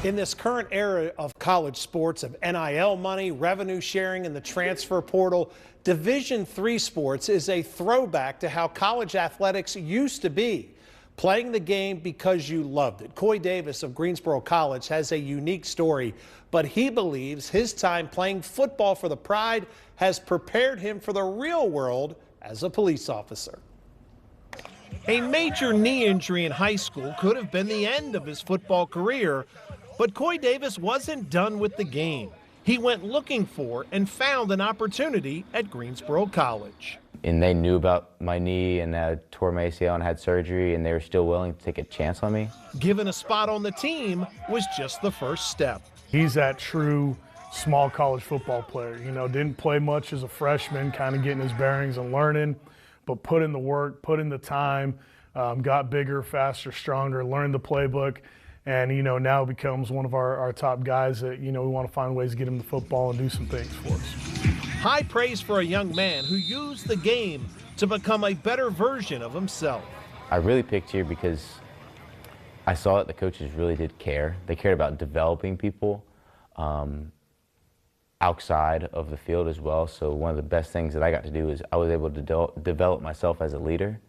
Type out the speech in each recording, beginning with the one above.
In this current era of college sports, of NIL money, revenue sharing, and the transfer portal, Division III sports is a throwback to how college athletics used to be. Playing the game because you loved it. Coy Davis of Greensboro College has a unique story, but he believes his time playing football for the Pride has prepared him for the real world as a police officer. A major knee injury in high school could have been the end of his football career, but Coy Davis wasn't done with the game. He went looking for and found an opportunity at Greensboro College. And they knew about my knee and tore my ACL and had surgery, and they were still willing to take a chance on me. Given a spot on the team was just the first step. He's that true small college football player. You know, didn't play much as a freshman, kind of getting his bearings and learning, but put in the work, put in the time, got bigger, faster, stronger, learned the playbook, and, you know, now becomes one of our top guys that, you know, we want to find ways to get him the football and do some things for us. High praise for a young man who used the game to become a better version of himself. I really picked here because I saw that the coaches really did care. They cared about developing people outside of the field as well. So one of the best things that I got to do is I was able to develop myself as a leader.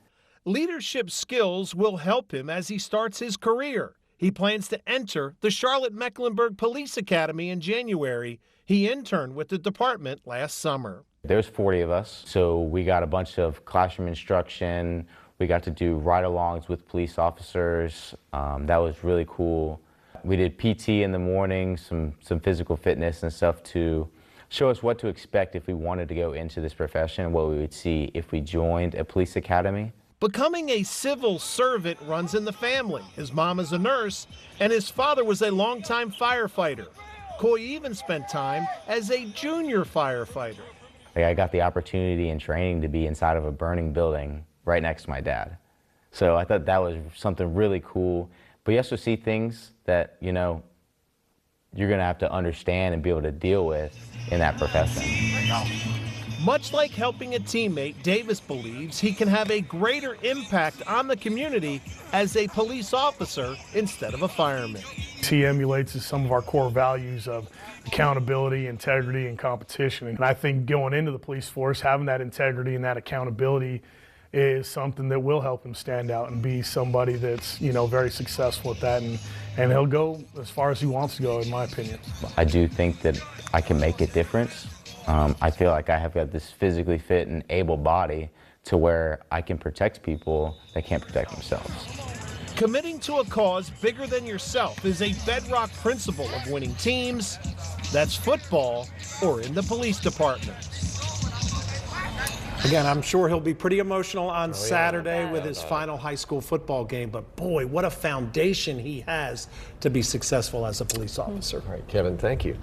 Leadership skills will help him as he starts his career. He plans to enter the Charlotte-Mecklenburg Police Academy in January. He interned with the department last summer. There's 40 of us, so we got a bunch of classroom instruction. We got to do ride-alongs with police officers. That was really cool. We did PT in the morning, some physical fitness and stuff to show us what to expect if we wanted to go into this profession, what we would see if we joined a police academy. Becoming a civil servant runs in the family. His mom is a nurse, and his father was a longtime firefighter. Coy even spent time as a junior firefighter. I got the opportunity and training to be inside of a burning building right next to my dad. So I thought that was something really cool. But you also see things that, you know, you're going to have to understand and be able to deal with in that profession. Much like helping a teammate, Davis believes he can have a greater impact on the community as a police officer instead of a fireman. He emulates some of our core values of accountability, integrity, and competition. And I think going into the police force, having that integrity and that accountability is something that will help him stand out and be somebody that's, you know, very successful at that. And he'll go as far as he wants to go, in my opinion. I do think that I can make a difference. I feel like I have got this physically fit and able body to where I can protect people that can't protect themselves. Committing to a cause bigger than yourself is a bedrock principle of winning teams. That's football or in the police department. Again, I'm sure he'll be pretty emotional on Saturday with his final high school football game, but boy, what a foundation he has to be successful as a police officer. All right, Kevin, thank you.